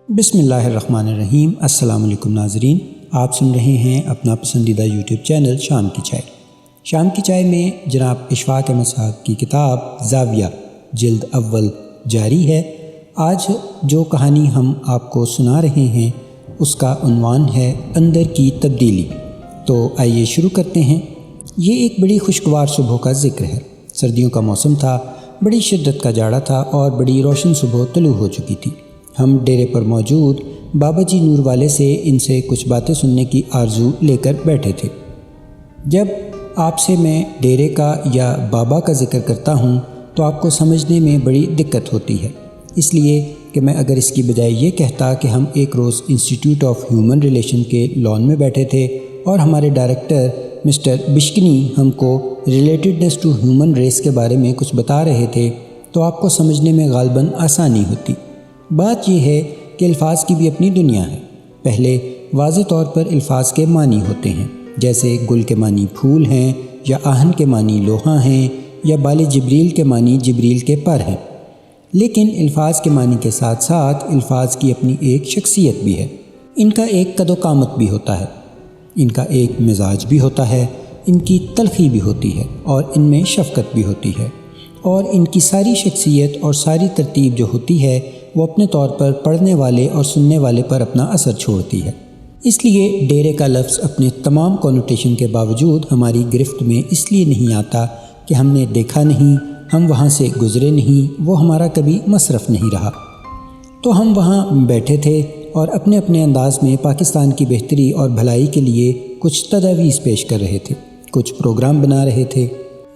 بسم اللہ الرحمن الرحیم۔ السلام علیکم ناظرین، آپ سن رہے ہیں اپنا پسندیدہ یوٹیوب چینل شام کی چائے۔ شام کی چائے میں جناب اشفاق احمد صاحب کی کتاب زاویہ جلد اول جاری ہے۔ آج جو کہانی ہم آپ کو سنا رہے ہیں اس کا عنوان ہے اندر کی تبدیلی۔ تو آئیے شروع کرتے ہیں۔ یہ ایک بڑی خوشگوار صبح کا ذکر ہے۔ سردیوں کا موسم تھا، بڑی شدت کا جاڑا تھا اور بڑی روشن صبح طلوع ہو چکی تھی۔ ہم ڈیرے پر موجود بابا جی نور والے سے ان سے کچھ باتیں سننے کی آرزو لے کر بیٹھے تھے۔ جب آپ سے میں ڈیرے کا یا بابا کا ذکر کرتا ہوں تو آپ کو سمجھنے میں بڑی دقت ہوتی ہے، اس لیے کہ میں اگر اس کی بجائے یہ کہتا کہ ہم ایک روز انسٹیٹیوٹ آف ہیومن ریلیشن کے لان میں بیٹھے تھے اور ہمارے ڈائریکٹر مسٹر بشکنی ہم کو ریلیٹڈنس ٹو ہیومن ریس کے بارے میں کچھ بتا رہے تھے تو آپ کو سمجھنے میں غالباً آسانی ہوتی۔ بات یہ ہے کہ الفاظ کی بھی اپنی دنیا ہے۔ پہلے واضح طور پر الفاظ کے معنی ہوتے ہیں، جیسے گل کے معنی پھول ہیں، یا آہن کے معنی لوہا ہیں، یا بال جبریل کے معنی جبریل کے پر ہیں۔ لیکن الفاظ کے معنی کے ساتھ ساتھ الفاظ کی اپنی ایک شخصیت بھی ہے۔ ان کا ایک قد و قامت بھی ہوتا ہے، ان کا ایک مزاج بھی ہوتا ہے، ان کی تلخی بھی ہوتی ہے اور ان میں شفقت بھی ہوتی ہے، اور ان کی ساری شخصیت اور ساری ترتیب جو ہوتی ہے وہ اپنے طور پر پڑھنے والے اور سننے والے پر اپنا اثر چھوڑتی ہے۔ اس لیے ڈیرے کا لفظ اپنے تمام کونوٹیشن کے باوجود ہماری گرفت میں اس لیے نہیں آتا کہ ہم نے دیکھا نہیں، ہم وہاں سے گزرے نہیں، وہ ہمارا کبھی مصرف نہیں رہا۔ تو ہم وہاں بیٹھے تھے اور اپنے اپنے انداز میں پاکستان کی بہتری اور بھلائی کے لیے کچھ تجاویز پیش کر رہے تھے، کچھ پروگرام بنا رہے تھے۔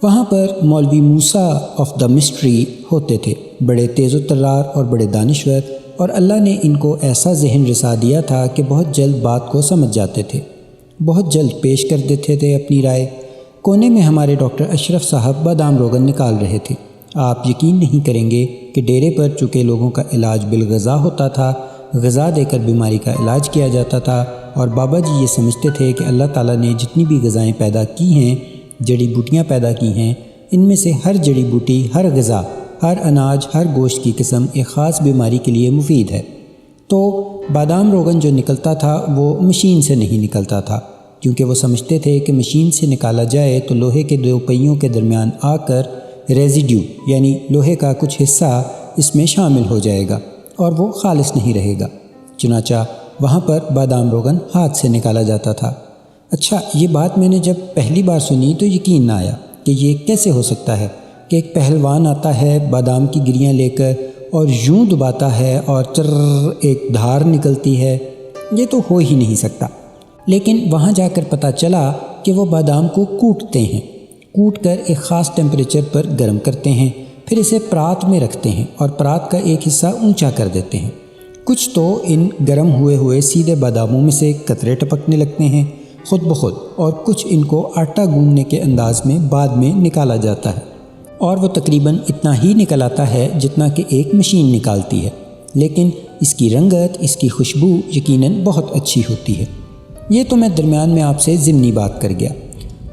وہاں پر مولوی موسیٰ آف دا مسٹری ہوتے تھے، بڑے تیز و ترار اور بڑے دانشور، اور اللہ نے ان کو ایسا ذہن رسا دیا تھا کہ بہت جلد بات کو سمجھ جاتے تھے، بہت جلد پیش کر دیتے تھے اپنی رائے۔ کونے میں ہمارے ڈاکٹر اشرف صاحب بادام روغن نکال رہے تھے۔ آپ یقین نہیں کریں گے کہ ڈیرے پر چونکہ لوگوں کا علاج بالغذا ہوتا تھا، غذا دے کر بیماری کا علاج کیا جاتا تھا، اور بابا جی یہ سمجھتے تھے کہ اللہ تعالیٰ نے جتنی بھی غذائیں پیدا کی ہیں، جڑی بوٹیاں پیدا کی ہیں، ان میں سے ہر جڑی بوٹی، ہر غذا، ہر اناج، ہر گوشت کی قسم ایک خاص بیماری کے لیے مفید ہے۔ تو بادام روغن جو نکلتا تھا وہ مشین سے نہیں نکلتا تھا، کیونکہ وہ سمجھتے تھے کہ مشین سے نکالا جائے تو لوہے کے دو پہیوں کے درمیان آ کر ریزیڈیو یعنی لوہے کا کچھ حصہ اس میں شامل ہو جائے گا اور وہ خالص نہیں رہے گا۔ چنانچہ وہاں پر بادام روغن ہاتھ سے نکالا جاتا تھا۔ اچھا، یہ بات میں نے جب پہلی بار سنی تو یقین نہ آیا کہ یہ کیسے ہو سکتا ہے کہ ایک پہلوان آتا ہے بادام کی گریاں لے کر اور یوں دباتا ہے اور چر ایک دھار نکلتی ہے، یہ تو ہو ہی نہیں سکتا۔ لیکن وہاں جا کر پتہ چلا کہ وہ بادام کو کوٹتے ہیں، کوٹ کر ایک خاص ٹیمپریچر پر گرم کرتے ہیں، پھر اسے پرات میں رکھتے ہیں اور پرات کا ایک حصہ اونچا کر دیتے ہیں۔ کچھ تو ان گرم ہوئے سیدھے باداموں میں سے قطرے ٹپکنے لگتے ہیں خود بخود، اور کچھ ان کو آٹا گوندنے کے انداز میں بعد میں نکالا جاتا ہے، اور وہ تقریباً اتنا ہی نکل آتا ہے جتنا کہ ایک مشین نکالتی ہے، لیکن اس کی رنگت، اس کی خوشبو یقیناً بہت اچھی ہوتی ہے۔ یہ تو میں درمیان میں آپ سے ضمنی بات کر گیا۔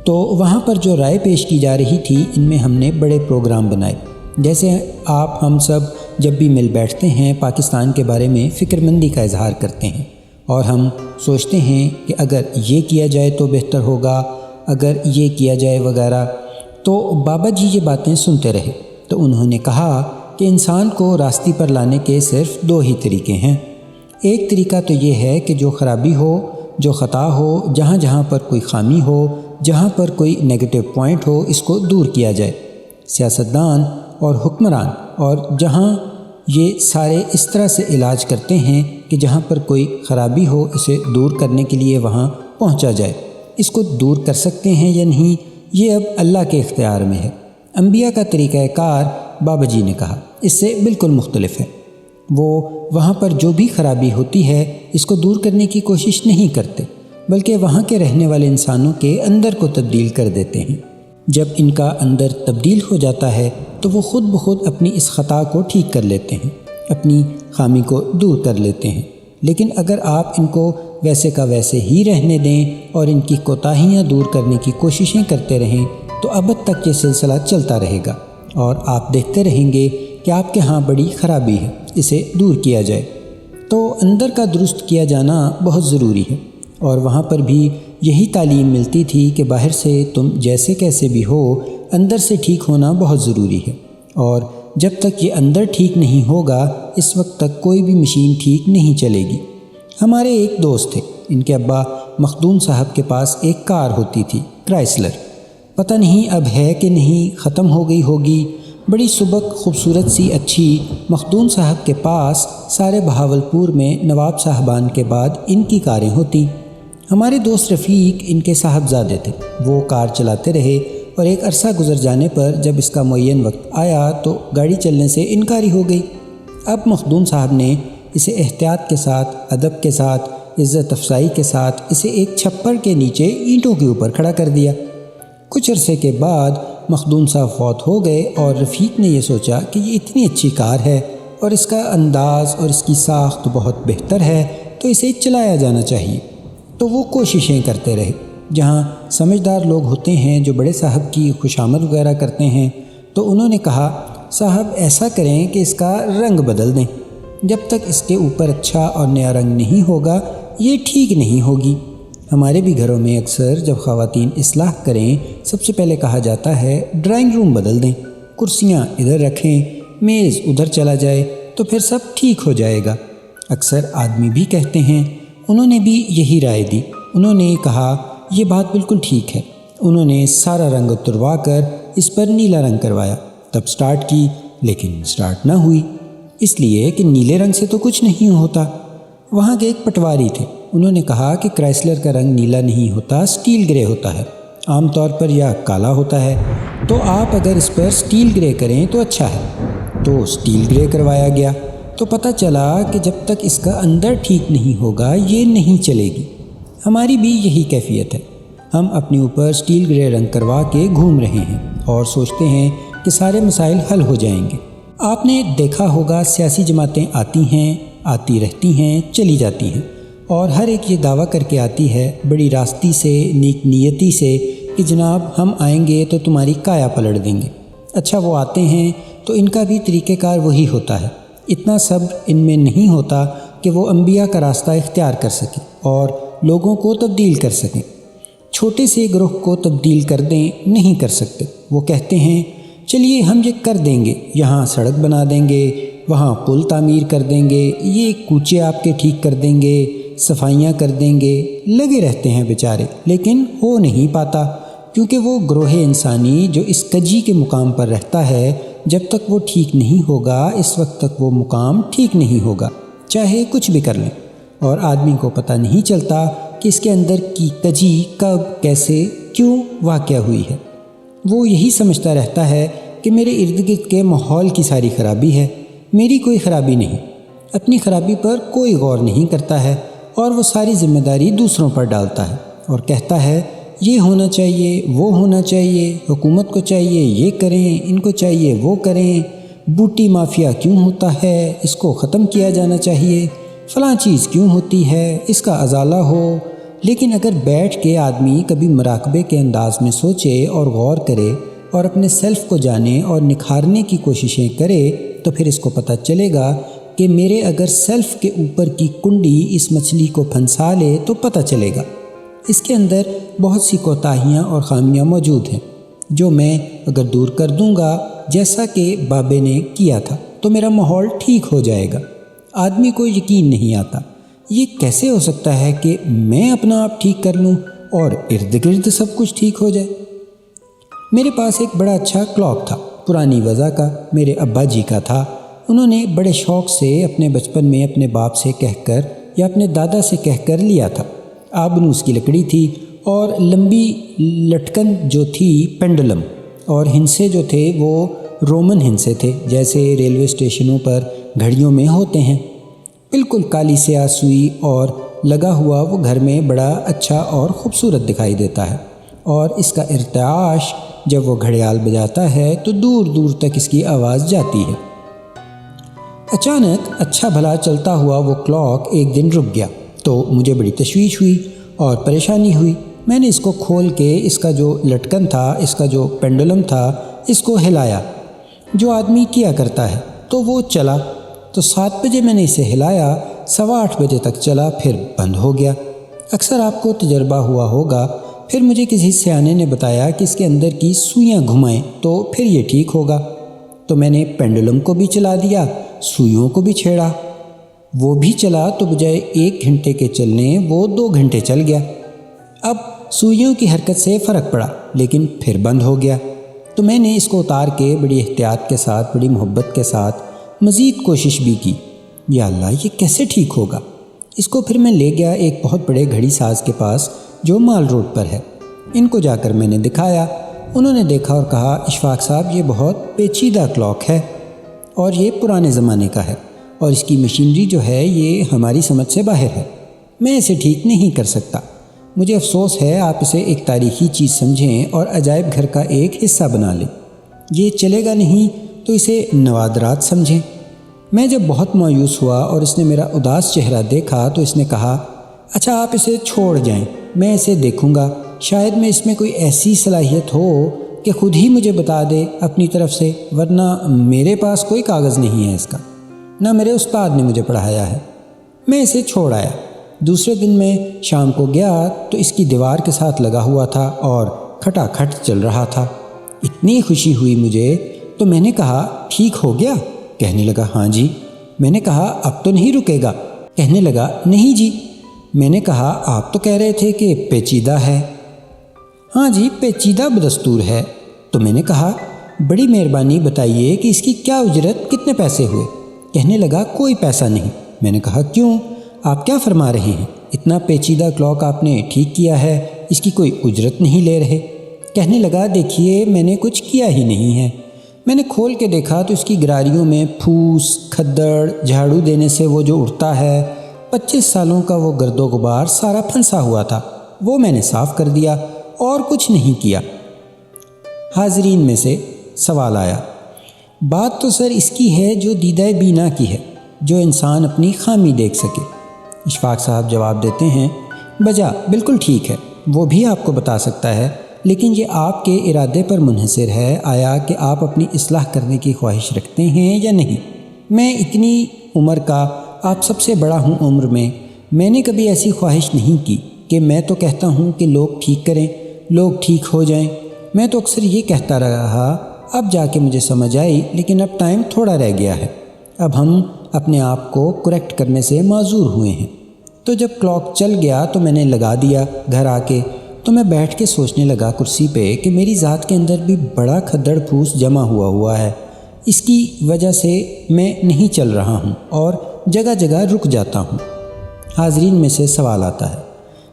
تو وہاں پر جو رائے پیش کی جا رہی تھی، ان میں ہم نے بڑے پروگرام بنائے، جیسے آپ ہم سب جب بھی مل بیٹھتے ہیں پاکستان کے بارے میں فکر مندی کا اظہار کرتے ہیں، اور ہم سوچتے ہیں کہ اگر یہ کیا جائے تو بہتر ہوگا، اگر یہ کیا جائے وغیرہ۔ تو بابا جی یہ باتیں سنتے رہے تو انہوں نے کہا کہ انسان کو راستے پر لانے کے صرف دو ہی طریقے ہیں۔ ایک طریقہ تو یہ ہے کہ جو خرابی ہو، جو خطا ہو، جہاں جہاں پر کوئی خامی ہو، جہاں پر کوئی نیگیٹو پوائنٹ ہو، اس کو دور کیا جائے۔ سیاستدان اور حکمران اور جہاں یہ سارے اس طرح سے علاج کرتے ہیں کہ جہاں پر کوئی خرابی ہو اسے دور کرنے کے لیے وہاں پہنچا جائے۔ اس کو دور کر سکتے ہیں یا نہیں، یہ اب اللہ کے اختیار میں ہے۔ انبیاء کا طریقہ کار، بابا جی نے کہا، اس سے بالکل مختلف ہے۔ وہ وہاں پر جو بھی خرابی ہوتی ہے اس کو دور کرنے کی کوشش نہیں کرتے، بلکہ وہاں کے رہنے والے انسانوں کے اندر کو تبدیل کر دیتے ہیں۔ جب ان کا اندر تبدیل ہو جاتا ہے تو وہ خود بخود اپنی اس خطا کو ٹھیک کر لیتے ہیں، اپنی خامی کو دور کر لیتے ہیں۔ لیکن اگر آپ ان کو ویسے کا ویسے ہی رہنے دیں اور ان کی کوتاہیاں دور کرنے کی کوششیں کرتے رہیں تو ابد تک یہ سلسلہ چلتا رہے گا، اور آپ دیکھتے رہیں گے کہ آپ کے ہاں بڑی خرابی ہے، اسے دور کیا جائے۔ تو اندر کا درست کیا جانا بہت ضروری ہے، اور وہاں پر بھی یہی تعلیم ملتی تھی کہ باہر سے تم جیسے کیسے بھی ہو، اندر سے ٹھیک ہونا بہت ضروری ہے، اور جب تک یہ اندر ٹھیک نہیں ہوگا اس وقت تک کوئی بھی مشین ٹھیک نہیں چلے گی۔ ہمارے ایک دوست تھے، ان کے ابا مخدوم صاحب کے پاس ایک کار ہوتی تھی، کرائسلر، پتہ نہیں اب ہے کہ نہیں، ختم ہو گئی ہوگی، بڑی سبک خوبصورت سی اچھی۔ مخدوم صاحب کے پاس سارے بہاولپور میں نواب صاحبان کے بعد ان کی کاریں ہوتی۔ ہمارے دوست رفیق ان کے صاحبزادے تھے، وہ کار چلاتے رہے، اور ایک عرصہ گزر جانے پر جب اس کا معین وقت آیا تو گاڑی چلنے سے انکاری ہو گئی۔ اب مخدوم صاحب نے اسے احتیاط کے ساتھ، ادب کے ساتھ، عزت افزائی کے ساتھ اسے ایک چھپر کے نیچے اینٹوں کے اوپر کھڑا کر دیا۔ کچھ عرصے کے بعد مخدوم صاحب فوت ہو گئے، اور رفیق نے یہ سوچا کہ یہ اتنی اچھی کار ہے اور اس کا انداز اور اس کی ساخت بہت بہتر ہے، تو اسے چلایا جانا چاہیے۔ تو وہ کوششیں کرتے رہے۔ جہاں سمجھدار لوگ ہوتے ہیں جو بڑے صاحب کی خوشامد وغیرہ کرتے ہیں، تو انہوں نے کہا صاحب ایسا کریں کہ اس کا رنگ بدل دیں، جب تک اس کے اوپر اچھا اور نیا رنگ نہیں ہوگا یہ ٹھیک نہیں ہوگی۔ ہمارے بھی گھروں میں اکثر جب خواتین اصلاح کریں سب سے پہلے کہا جاتا ہے ڈرائنگ روم بدل دیں، کرسیاں ادھر رکھیں، میز ادھر چلا جائے تو پھر سب ٹھیک ہو جائے گا۔ اکثر آدمی بھی کہتے ہیں، انہوں نے بھی یہی رائے دی۔ انہوں نے کہا یہ بات بالکل ٹھیک ہے۔ انہوں نے سارا رنگ اتروا کر اس پر نیلا رنگ کروایا، تب سٹارٹ کی، لیکن سٹارٹ نہ ہوئی، اس لیے کہ نیلے رنگ سے تو کچھ نہیں ہوتا۔ وہاں کے ایک پٹواری تھے، انہوں نے کہا کہ کرائسلر کا رنگ نیلا نہیں ہوتا، سٹیل گرے ہوتا ہے، عام طور پر یا کالا ہوتا ہے، تو آپ اگر اس پر سٹیل گرے کریں تو اچھا ہے۔ تو سٹیل گرے کروایا گیا، تو پتہ چلا کہ جب تک اس کا اندر ٹھیک نہیں ہوگا یہ نہیں چلے گی۔ ہماری بھی یہی کیفیت ہے، ہم اپنے اوپر سٹیل گرے رنگ کروا کے گھوم رہے ہیں اور سوچتے ہیں کہ سارے مسائل حل ہو جائیں گے۔ آپ نے دیکھا ہوگا سیاسی جماعتیں آتی ہیں، آتی رہتی ہیں، چلی جاتی ہیں، اور ہر ایک یہ دعویٰ کر کے آتی ہے بڑی راستی سے، نیک نیتی سے، کہ جناب ہم آئیں گے تو تمہاری کایا پلٹ دیں گے۔ اچھا وہ آتے ہیں تو ان کا بھی طریقہ کار وہی ہوتا ہے، اتنا صبر ان میں نہیں ہوتا کہ وہ انبیاء کا راستہ اختیار کر سکیں اور لوگوں کو تبدیل کر سکیں۔ چھوٹے سے گروہ کو تبدیل کر دیں، نہیں کر سکتے۔ وہ کہتے ہیں چلیے ہم یہ کر دیں گے، یہاں سڑک بنا دیں گے، وہاں پل تعمیر کر دیں گے، یہ کوچے آپ کے ٹھیک کر دیں گے، صفائیاں کر دیں گے، لگے رہتے ہیں بیچارے، لیکن ہو نہیں پاتا، کیونکہ وہ گروہ انسانی جو اس کجی کے مقام پر رہتا ہے، جب تک وہ ٹھیک نہیں ہوگا اس وقت تک وہ مقام ٹھیک نہیں ہوگا، چاہے کچھ بھی کر لیں۔ اور آدمی کو پتہ نہیں چلتا کہ اس کے اندر کی کجی کب، کیسے، کیوں واقع ہوئی ہے۔ وہ یہی سمجھتا رہتا ہے کہ میرے ارد گرد کے ماحول کی ساری خرابی ہے، میری کوئی خرابی نہیں۔ اپنی خرابی پر کوئی غور نہیں کرتا ہے، اور وہ ساری ذمہ داری دوسروں پر ڈالتا ہے اور کہتا ہے یہ ہونا چاہیے، وہ ہونا چاہیے، حکومت کو چاہیے یہ کریں، ان کو چاہیے وہ کریں، بوٹی مافیا کیوں ہوتا ہے، اس کو ختم کیا جانا چاہیے، فلاں چیز کیوں ہوتی ہے، اس کا ازالہ ہو۔ لیکن اگر بیٹھ کے آدمی کبھی مراقبے کے انداز میں سوچے اور غور کرے اور اپنے سیلف کو جانے اور نکھارنے کی کوششیں کرے تو پھر اس کو پتہ چلے گا کہ میرے اگر سیلف کے اوپر کی کنڈی اس مچھلی کو پھنسا لے تو پتہ چلے گا۔ اس کے اندر بہت سی کوتاہیاں اور خامیاں موجود ہیں، جو میں اگر دور کر دوں گا جیسا کہ بابے نے کیا تھا تو میرا ماحول ٹھیک ہو جائے گا۔ آدمی کو یقین نہیں آتا، یہ کیسے ہو سکتا ہے کہ میں اپنا آپ ٹھیک کر لوں اور ارد گرد سب کچھ ٹھیک ہو جائے۔ میرے پاس ایک بڑا اچھا کلاک تھا، پرانی وضع کا، میرے ابا جی کا تھا۔ انہوں نے بڑے شوق سے اپنے بچپن میں اپنے باپ سے کہہ کر یا اپنے دادا سے کہہ کر لیا تھا۔ آبنوس کی لکڑی تھی اور لمبی لٹکن جو تھی پینڈولم، اور ہنسے جو تھے وہ رومن ہنسے تھے، جیسے ریلوے اسٹیشنوں پر گھڑیوں میں ہوتے ہیں۔ بالکل کالی سیاہ سوئی اور لگا ہوا وہ گھر میں بڑا اچھا اور خوبصورت دکھائی دیتا ہے، اور اس کا ارتعاش جب وہ گھڑیال بجاتا ہے تو دور دور تک اس کی آواز جاتی ہے۔ اچانک اچھا بھلا چلتا ہوا وہ کلاک ایک دن رک گیا تو مجھے بڑی تشویش ہوئی اور پریشانی ہوئی۔ میں نے اس کو کھول کے اس کا جو لٹکن تھا، اس کا جو پینڈولم تھا، اس کو ہلایا جو آدمی کیا کرتا ہے، تو وہ چلا۔ تو 7 بجے میں نے اسے ہلایا 8:15 بجے تک چلا، پھر بند ہو گیا۔ اکثر آپ کو تجربہ ہوا ہوگا۔ پھر مجھے کسی سیانے نے بتایا کہ اس کے اندر کی سوئیاں گھمائیں تو پھر یہ ٹھیک ہوگا۔ تو میں نے پینڈولم کو بھی چلا دیا، سوئیوں کو بھی چھیڑا، وہ بھی چلا تو بجائے 1 گھنٹے کے چلنے وہ 2 گھنٹے چل گیا۔ اب سوئیوں کی حرکت سے فرق پڑا، لیکن پھر بند ہو گیا۔ تو میں نے اس کو اتار کے بڑی احتیاط کے ساتھ، بڑی محبت کے ساتھ مزید کوشش بھی کی۔ یا اللہ، یہ کیسے ٹھیک ہوگا؟ اس کو پھر میں لے گیا ایک بہت بڑے گھڑی ساز کے پاس جو مال روڈ پر ہے۔ ان کو جا کر میں نے دکھایا۔ انہوں نے دیکھا اور کہا، اشفاق صاحب، یہ بہت پیچیدہ کلاک ہے اور یہ پرانے زمانے کا ہے، اور اس کی مشینری جو ہے یہ ہماری سمجھ سے باہر ہے، میں اسے ٹھیک نہیں کر سکتا۔ مجھے افسوس ہے، آپ اسے ایک تاریخی چیز سمجھیں اور عجائب گھر کا ایک حصہ بنا لیں۔ یہ چلے گا نہیں تو اسے نوادرات سمجھیں۔ میں جب بہت مایوس ہوا اور اس نے میرا اداس چہرہ دیکھا تو اس نے کہا، اچھا آپ اسے چھوڑ جائیں، میں اسے دیکھوں گا، شاید میں اس میں کوئی ایسی صلاحیت ہو کہ خود ہی مجھے بتا دے اپنی طرف سے، ورنہ میرے پاس کوئی کاغذ نہیں ہے اس کا، نہ میرے استاد نے مجھے پڑھایا ہے۔ میں اسے چھوڑ آیا۔ دوسرے دن میں شام کو گیا تو اس کی دیوار کے ساتھ لگا ہوا تھا اور کھٹا کھٹ چل رہا تھا۔ اتنی خوشی ہوئی مجھے تو میں نے کہا، ٹھیک ہو گیا؟ کہنے لگا، ہاں جی۔ میں نے کہا، اب تو نہیں رکے گا؟ کہنے لگا، نہیں جی۔ میں نے کہا، آپ تو کہہ رہے تھے کہ پیچیدہ ہے۔ ہاں جی، پیچیدہ بدستور ہے۔ تو میں نے کہا، بڑی مہربانی بتائیے کہ اس کی کیا اجرت، کتنے پیسے ہوئے؟ کہنے لگا، کوئی پیسہ نہیں۔ میں نے کہا، کیوں؟ آپ کیا فرما رہے ہیں؟ اتنا پیچیدہ کلاک آپ نے ٹھیک کیا ہے، اس کی کوئی اجرت نہیں لے رہے؟ کہنے لگا، دیکھیے میں نے کچھ کیا ہی نہیں ہے۔ میں نے کھول کے دیکھا تو اس کی گراریوں میں پھوس، کھدڑ، جھاڑو دینے سے وہ جو اڑتا ہے، 25 سالوں کا وہ گرد و غبار سارا پھنسا ہوا تھا، وہ میں نے صاف کر دیا اور کچھ نہیں کیا۔ حاضرین میں سے سوال آیا، بات تو سر اس کی ہے جو دیدہ بینا کی ہے، جو انسان اپنی خامی دیکھ سکے۔ اشفاق صاحب جواب دیتے ہیں، بجا بالکل ٹھیک ہے، وہ بھی آپ کو بتا سکتا ہے، لیکن یہ آپ کے ارادے پر منحصر ہے، آیا کہ آپ اپنی اصلاح کرنے کی خواہش رکھتے ہیں یا نہیں۔ میں اتنی عمر کا آپ سب سے بڑا ہوں عمر میں نے کبھی ایسی خواہش نہیں کی کہ میں تو کہتا ہوں کہ لوگ ٹھیک کریں، لوگ ٹھیک ہو جائیں۔ میں تو اکثر یہ کہتا رہا، اب جا کے مجھے سمجھ آئی، لیکن اب ٹائم تھوڑا رہ گیا ہے، اب ہم اپنے آپ کو کریکٹ کرنے سے معذور ہوئے ہیں۔ تو جب کلاک چل گیا تو میں نے لگا دیا۔ گھر آ کے تو میں بیٹھ کے سوچنے لگا کرسی پہ کہ میری ذات کے اندر بھی بڑا کھدڑ پھوس جمع ہوا ہے، اس کی وجہ سے میں نہیں چل رہا ہوں اور جگہ جگہ رک جاتا ہوں۔ حاضرین میں سے سوال آتا ہے،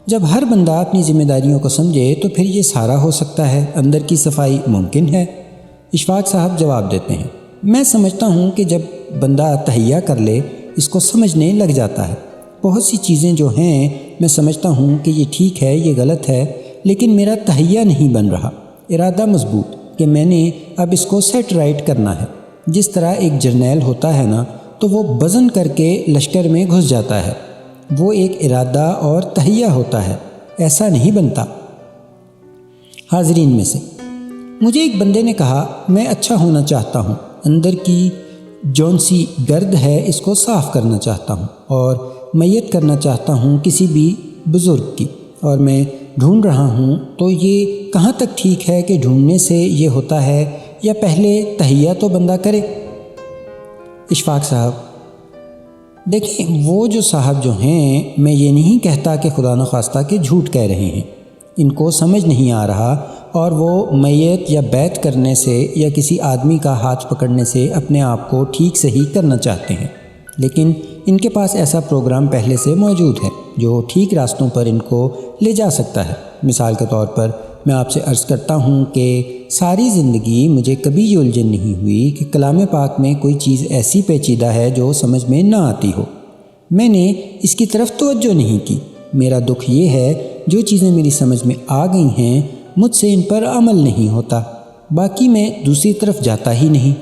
جب ہر بندہ اپنی ذمہ داریوں کو سمجھے تو پھر یہ سارا ہو سکتا ہے، اندر کی صفائی ممکن ہے؟ اشفاق صاحب جواب دیتے ہیں، میں سمجھتا ہوں کہ جب بندہ تہیہ کر لے، اس کو سمجھنے لگ جاتا ہے۔ بہت سی چیزیں جو ہیں میں سمجھتا ہوں کہ یہ ٹھیک ہے، یہ غلط ہے، لیکن میرا تہیہ نہیں بن رہا، ارادہ مضبوط کہ میں نے اب اس کو سیٹ رائٹ کرنا ہے۔ جس طرح ایک جرنیل ہوتا ہے نا، تو وہ بزن کر کے لشکر میں گھس جاتا ہے، وہ ایک ارادہ اور تہیہ ہوتا ہے، ایسا نہیں بنتا۔ حاضرین میں سے مجھے ایک بندے نے کہا، میں اچھا ہونا چاہتا ہوں، اندر کی جون سی گرد ہے اس کو صاف کرنا چاہتا ہوں اور میت کرنا چاہتا ہوں کسی بھی بزرگ کی، اور میں ڈھونڈ رہا ہوں تو یہ کہاں تک ٹھیک ہے کہ ڈھونڈنے سے یہ ہوتا ہے یا پہلے تہیہ تو بندہ کرے؟ اشفاق صاحب، دیکھیں وہ جو صاحب جو ہیں، میں یہ نہیں کہتا کہ خدا نخواستہ کہ جھوٹ کہہ رہے ہیں، ان کو سمجھ نہیں آ رہا اور وہ میت یا بیعت کرنے سے یا کسی آدمی کا ہاتھ پکڑنے سے اپنے آپ کو ٹھیک صحیح کرنا چاہتے ہیں، لیکن ان کے پاس ایسا پروگرام پہلے سے موجود ہے جو ٹھیک راستوں پر ان کو لے جا سکتا ہے۔ مثال کے طور پر میں آپ سے عرض کرتا ہوں کہ ساری زندگی مجھے کبھی یہ الجھن نہیں ہوئی کہ کلام پاک میں کوئی چیز ایسی پیچیدہ ہے جو سمجھ میں نہ آتی ہو، میں نے اس کی طرف توجہ نہیں کی۔ میرا دکھ یہ ہے جو چیزیں میری سمجھ میں آ گئی ہیں مجھ سے ان پر عمل نہیں ہوتا، باقی میں دوسری طرف جاتا ہی نہیں۔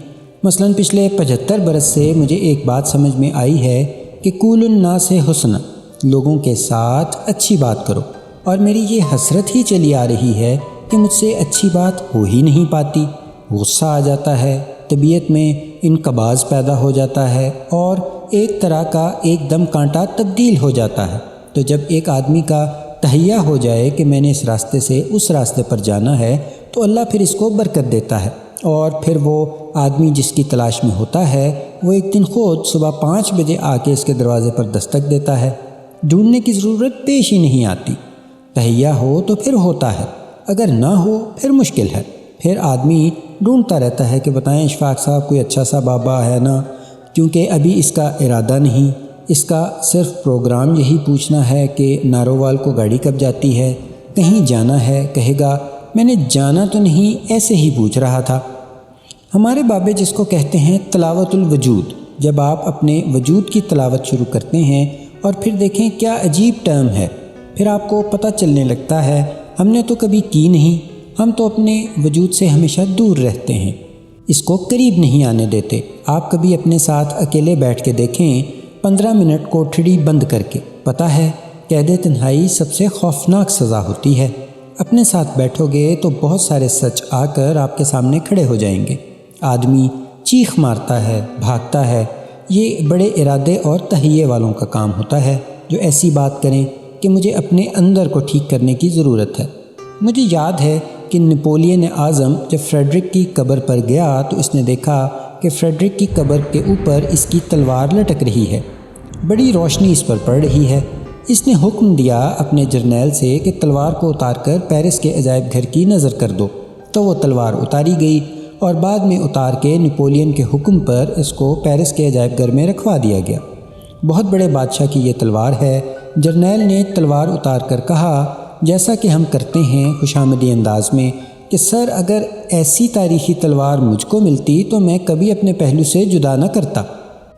مثلاً پچھلے 75 برس سے مجھے ایک بات سمجھ میں آئی ہے کہ کول الناس حسنا، لوگوں کے ساتھ اچھی بات کرو، اور میری یہ حسرت ہی چلی آ رہی ہے کہ مجھ سے اچھی بات ہو ہی نہیں پاتی۔ غصہ آ جاتا ہے، طبیعت میں انقباض پیدا ہو جاتا ہے اور ایک طرح کا ایک دم کانٹا تبدیل ہو جاتا ہے۔ تو جب ایک آدمی کا تہیہ ہو جائے کہ میں نے اس راستے سے اس راستے پر جانا ہے تو اللہ پھر اس کو برکت دیتا ہے، اور پھر وہ آدمی جس کی تلاش میں ہوتا ہے وہ ایک دن خود صبح 5 بجے آ کے اس کے دروازے پر دستک دیتا ہے۔ ڈھونڈنے کی ضرورت پیش ہی نہیں آتی۔ تہیہ ہو تو پھر ہوتا ہے، اگر نہ ہو پھر مشکل ہے۔ پھر آدمی ڈھونڈتا رہتا ہے کہ بتائیں اشفاق صاحب کوئی اچھا سا بابا ہے نا، کیونکہ ابھی اس کا ارادہ نہیں، اس کا صرف پروگرام یہی پوچھنا ہے کہ نارووال کو گاڑی کب جاتی ہے، کہیں جانا ہے، کہے گا میں نے جانا تو نہیں، ایسے ہی پوچھ رہا تھا۔ ہمارے بابے جس کو کہتے ہیں تلاوت الوجود، جب آپ اپنے وجود کی تلاوت شروع کرتے ہیں اور پھر دیکھیں کیا عجیب ٹرم ہے، پھر آپ کو پتہ چلنے لگتا ہے ہم نے تو کبھی کی نہیں، ہم تو اپنے وجود سے ہمیشہ دور رہتے ہیں، اس کو قریب نہیں آنے دیتے۔ آپ کبھی اپنے ساتھ اکیلے بیٹھ کے دیکھیں 15 منٹ کوٹھڑی بند کر کے، پتہ ہے قید تنہائی سب سے خوفناک سزا ہوتی ہے۔ اپنے ساتھ بیٹھو گے تو بہت سارے سچ آ کر آپ کے سامنے کھڑے ہو جائیں گے۔ آدمی چیخ مارتا ہے، بھاگتا ہے، یہ بڑے ارادے اور تہیے والوں کا کام ہوتا ہے جو ایسی بات کریں کہ مجھے اپنے اندر کو ٹھیک کرنے کی ضرورت ہے۔ مجھے یاد ہے کہ نپولین اعظم جب فریڈرک کی قبر پر گیا تو اس نے دیکھا کہ فریڈرک کی قبر کے اوپر اس کی تلوار لٹک رہی ہے، بڑی روشنی اس پر پڑ رہی ہے۔ اس نے حکم دیا اپنے جرنیل سے کہ تلوار کو اتار کر پیرس کے عجائب گھر کی نظر کر دو، تو وہ تلوار اتاری گئی اور بعد میں اتار کے نپولین کے حکم پر اس کو پیرس کے عجائب گھر میں رکھوا دیا گیا۔ بہت بڑے بادشاہ کی یہ تلوار ہے۔ جرنیل نے تلوار اتار کر کہا، جیسا کہ ہم کرتے ہیں خوشامدی انداز میں، کہ سر اگر ایسی تاریخی تلوار مجھ کو ملتی تو میں کبھی اپنے پہلو سے جدا نہ کرتا۔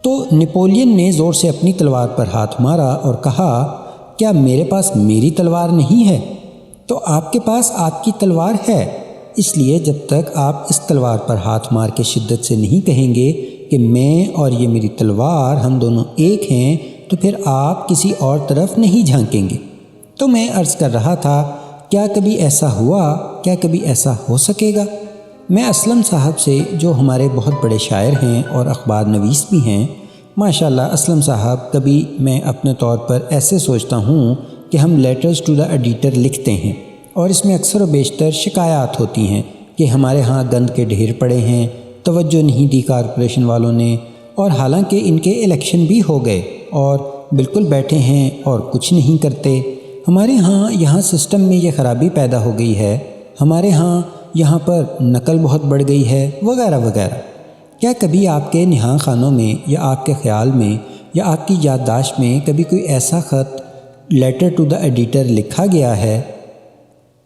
تو نپولین نے زور سے اپنی تلوار پر ہاتھ مارا اور کہا، کیا میرے پاس میری تلوار نہیں ہے؟ تو آپ کے پاس آپ کی تلوار ہے، اس لیے جب تک آپ اس تلوار پر ہاتھ مار کے شدت سے نہیں کہیں گے کہ میں اور یہ میری تلوار ہم دونوں ایک ہیں، تو پھر آپ کسی اور طرف نہیں جھانکیں گے۔ تو میں عرض کر رہا تھا، کیا کبھی ایسا ہوا، کیا کبھی ایسا ہو سکے گا؟ میں اسلم صاحب سے، جو ہمارے بہت بڑے شاعر ہیں اور اخبار نویس بھی ہیں، ماشاءاللہ اسلم صاحب، کبھی میں اپنے طور پر ایسے سوچتا ہوں کہ ہم لیٹرز ٹو دا ایڈیٹر لکھتے ہیں اور اس میں اکثر و بیشتر شکایات ہوتی ہیں کہ ہمارے ہاں گند کے ڈھیر پڑے ہیں، توجہ نہیں دی کارپوریشن والوں نے، اور حالانکہ ان کے الیکشن بھی ہو گئے اور بالکل بیٹھے ہیں اور کچھ نہیں کرتے۔ ہمارے ہاں یہاں سسٹم میں یہ خرابی پیدا ہو گئی ہے، ہمارے ہاں یہاں پر نقل بہت بڑھ گئی ہے، وغیرہ وغیرہ۔ کیا کبھی آپ کے نہاں خانوں میں یا آپ کے خیال میں یا آپ کی یادداشت میں کبھی کوئی ایسا خط لیٹر ٹو دا ایڈیٹر لکھا گیا ہے؟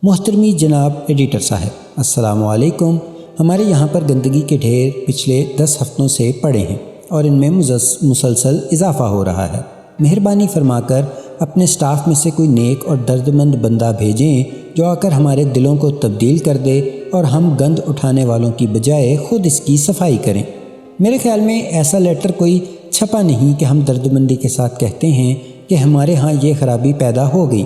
محترمی جناب ایڈیٹر صاحب، السلام علیکم۔ ہمارے یہاں پر گندگی کے ڈھیر پچھلے 10 ہفتوں سے پڑے ہیں اور ان میں مسلسل اضافہ ہو رہا ہے۔ مہربانی فرما کر اپنے سٹاف میں سے کوئی نیک اور دردمند بندہ بھیجیں جو آ کر ہمارے دلوں کو تبدیل کر دے اور ہم گند اٹھانے والوں کی بجائے خود اس کی صفائی کریں۔ میرے خیال میں ایسا لیٹر کوئی چھپا نہیں کہ ہم دردمندی کے ساتھ کہتے ہیں کہ ہمارے ہاں یہ خرابی پیدا ہو گئی۔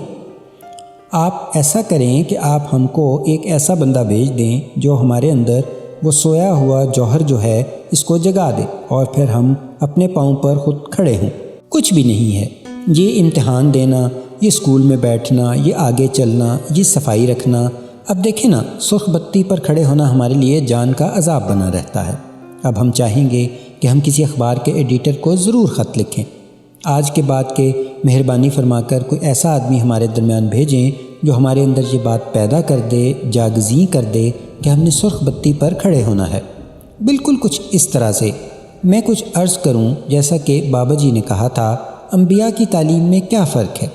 آپ ایسا کریں کہ آپ ہم کو ایک ایسا بندہ بھیج دیں جو ہمارے اندر وہ سویا ہوا جوہر جو ہے اس کو جگا دے، اور پھر ہم اپنے پاؤں پر خود کھڑے ہوں۔ کچھ بھی نہیں ہے یہ امتحان دینا، یہ اسکول میں بیٹھنا، یہ آگے چلنا، یہ صفائی رکھنا۔ اب دیکھیں نا، سرخ بتی پر کھڑے ہونا ہمارے لیے جان کا عذاب بنا رہتا ہے۔ اب ہم چاہیں گے کہ ہم کسی اخبار کے ایڈیٹر کو ضرور خط لکھیں۔ آج کے بعد کے مہربانی فرما کر کوئی ایسا آدمی ہمارے درمیان بھیجیں جو ہمارے اندر یہ بات پیدا کر دے، جاگزیں کر دے کہ ہم نے سرخ بتی پر کھڑے ہونا ہے۔ بالکل کچھ اس طرح سے میں کچھ عرض کروں، جیسا کہ بابا جی نے کہا تھا، انبیاء کی تعلیم میں کیا فرق ہے؟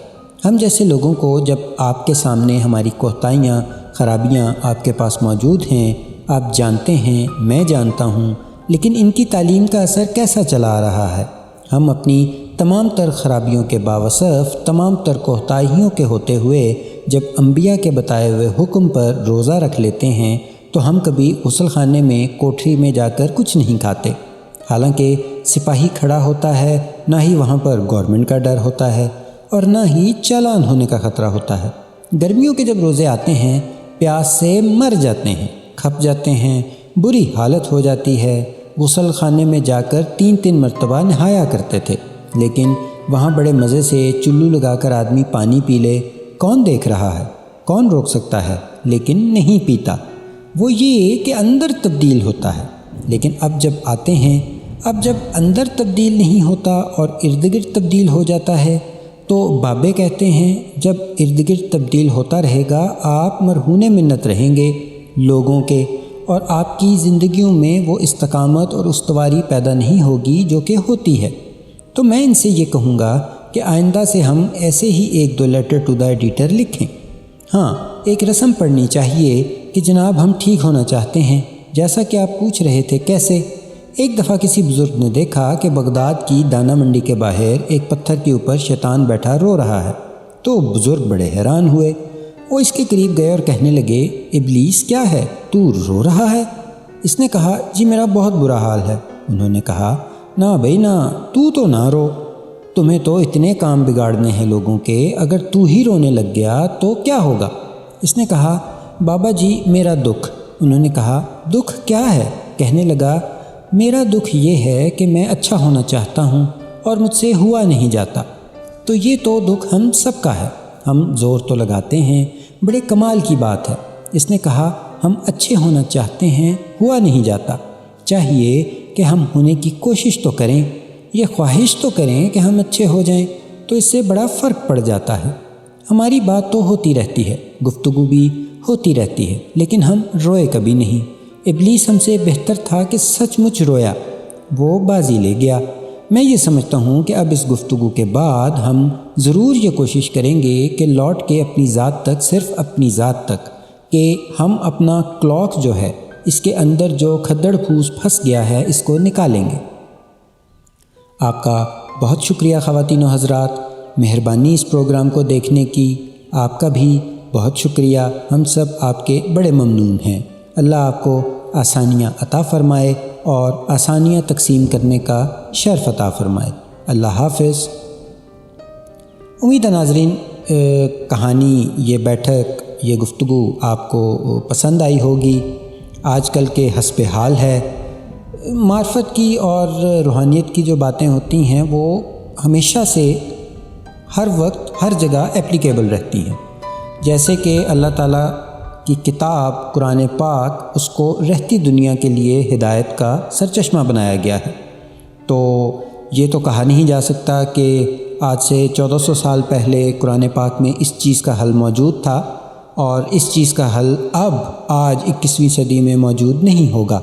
ہم جیسے لوگوں کو جب آپ کے سامنے ہماری کوتاہیاں، خرابیاں آپ کے پاس موجود ہیں، آپ جانتے ہیں، میں جانتا ہوں، لیکن ان کی تعلیم کا اثر کیسا چلا آ رہا ہے؟ ہم اپنی تمام تر خرابیوں کے باوصف، تمام تر کوتاہیوں کے ہوتے ہوئے جب انبیاء کے بتائے ہوئے حکم پر روزہ رکھ لیتے ہیں تو ہم کبھی غسل خانے میں، کوٹھری میں جا کر کچھ نہیں کھاتے، حالانکہ سپاہی کھڑا ہوتا ہے، نہ ہی وہاں پر گورنمنٹ کا ڈر ہوتا ہے اور نہ ہی چالان ہونے کا خطرہ ہوتا ہے۔ گرمیوں کے جب روزے آتے ہیں، پیاس سے مر جاتے ہیں، کھپ جاتے ہیں، بری حالت ہو جاتی ہے، غسل خانے میں جا کر 3 مرتبہ نہایا کرتے تھے، لیکن وہاں بڑے مزے سے چلو لگا کر آدمی پانی پی لے، کون دیکھ رہا ہے، کون روک سکتا ہے، لیکن نہیں پیتا۔ وہ یہ کہ اندر تبدیل ہوتا ہے، لیکن اب جب آتے ہیں، اب جب اندر تبدیل نہیں ہوتا اور ارد گرد تبدیل ہو جاتا ہے، تو بابے کہتے ہیں جب ارد گرد تبدیل ہوتا رہے گا آپ مرہون منت رہیں گے لوگوں کے، اور آپ کی زندگیوں میں وہ استقامت اور استواری پیدا نہیں ہوگی جو کہ ہوتی ہے۔ تو میں ان سے یہ کہوں گا کہ آئندہ سے ہم ایسے ہی 1-2 لیٹر ٹو دا ایڈیٹر لکھیں۔ ہاں، ایک رسم پڑھنی چاہیے کہ جناب ہم ٹھیک ہونا چاہتے ہیں، جیسا کہ آپ پوچھ رہے تھے کیسے۔ ایک دفعہ کسی بزرگ نے دیکھا کہ بغداد کی دانہ منڈی کے باہر ایک پتھر کے اوپر شیطان بیٹھا رو رہا ہے، تو بزرگ بڑے حیران ہوئے۔ وہ اس کے قریب گئے اور کہنے لگے، ابلیس کیا ہے، تو رو رہا ہے؟ اس نے کہا، جی میرا بہت برا حال ہے۔ انہوں نے کہا، نہ بھائی نہ، تو نہ رو، تمہیں تو اتنے کام بگاڑنے ہیں لوگوں کے، اگر تو ہی رونے لگ گیا تو کیا ہوگا؟ اس نے کہا، بابا جی میرا دکھ۔ انہوں نے کہا، دکھ کیا ہے؟ کہنے لگا، میرا دکھ یہ ہے کہ میں اچھا ہونا چاہتا ہوں اور مجھ سے ہوا نہیں جاتا۔ تو یہ تو دکھ ہم سب کا ہے، ہم زور تو لگاتے ہیں، بڑے کمال کی بات ہے۔ اس نے کہا، ہم اچھے ہونا چاہتے ہیں، ہوا نہیں جاتا، چاہیے کہ ہم ہونے کی کوشش تو کریں، یہ خواہش تو کریں کہ ہم اچھے ہو جائیں، تو اس سے بڑا فرق پڑ جاتا ہے۔ ہماری بات تو ہوتی رہتی ہے، گفتگو بھی ہوتی رہتی ہے، لیکن ہم روئے کبھی نہیں۔ ابلیس ہم سے بہتر تھا کہ سچ مچ رویا، وہ بازی لے گیا۔ میں یہ سمجھتا ہوں کہ اب اس گفتگو کے بعد ہم ضرور یہ کوشش کریں گے کہ لوٹ کے اپنی ذات تک، صرف اپنی ذات تک، کہ ہم اپنا کلاک جو ہے، اس کے اندر جو کھدڑ پھوس پھنس گیا ہے، اس کو نکالیں گے۔ آپ کا بہت شکریہ خواتین و حضرات، مہربانی اس پروگرام کو دیکھنے کی۔ آپ کا بھی بہت شکریہ، ہم سب آپ کے بڑے ممنون ہیں۔ اللہ آپ کو آسانیاں عطا فرمائے اور آسانیاں تقسیم کرنے کا شرف عطا فرمائے۔ اللہ حافظ۔ امید ہے ناظرین کہانی، یہ بیٹھک، یہ گفتگو آپ کو پسند آئی ہوگی۔ آج کل کے حسب حال ہے، معرفت کی اور روحانیت کی جو باتیں ہوتی ہیں وہ ہمیشہ سے ہر وقت ہر جگہ اپلیکیبل رہتی ہیں۔ جیسے کہ اللہ تعالیٰ کی کتاب قرآن پاک، اس کو رہتی دنیا کے لیے ہدایت کا سرچشمہ بنایا گیا ہے۔ تو یہ تو کہا نہیں جا سکتا کہ آج سے 1400 سال پہلے قرآن پاک میں اس چیز کا حل موجود تھا اور اس چیز کا حل اب آج 21ویں صدی میں موجود نہیں ہوگا۔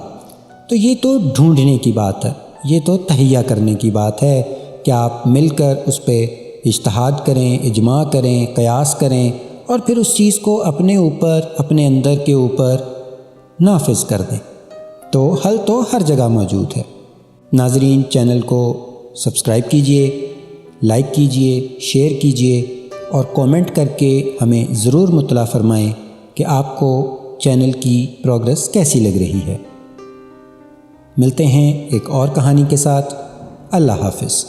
تو یہ تو ڈھونڈنے کی بات ہے، یہ تو تہیہ کرنے کی بات ہے کہ آپ مل کر اس پہ اجتہاد کریں، اجماع کریں، قیاس کریں اور پھر اس چیز کو اپنے اوپر، اپنے اندر کے اوپر نافذ کر دیں۔ تو حل تو ہر جگہ موجود ہے۔ ناظرین چینل کو سبسکرائب کیجئے، لائک کیجئے، شیئر کیجئے اور کومنٹ کر کے ہمیں ضرور مطلع فرمائیں کہ آپ کو چینل کی پروگرس کیسی لگ رہی ہے۔ ملتے ہیں ایک اور کہانی کے ساتھ۔ اللہ حافظ۔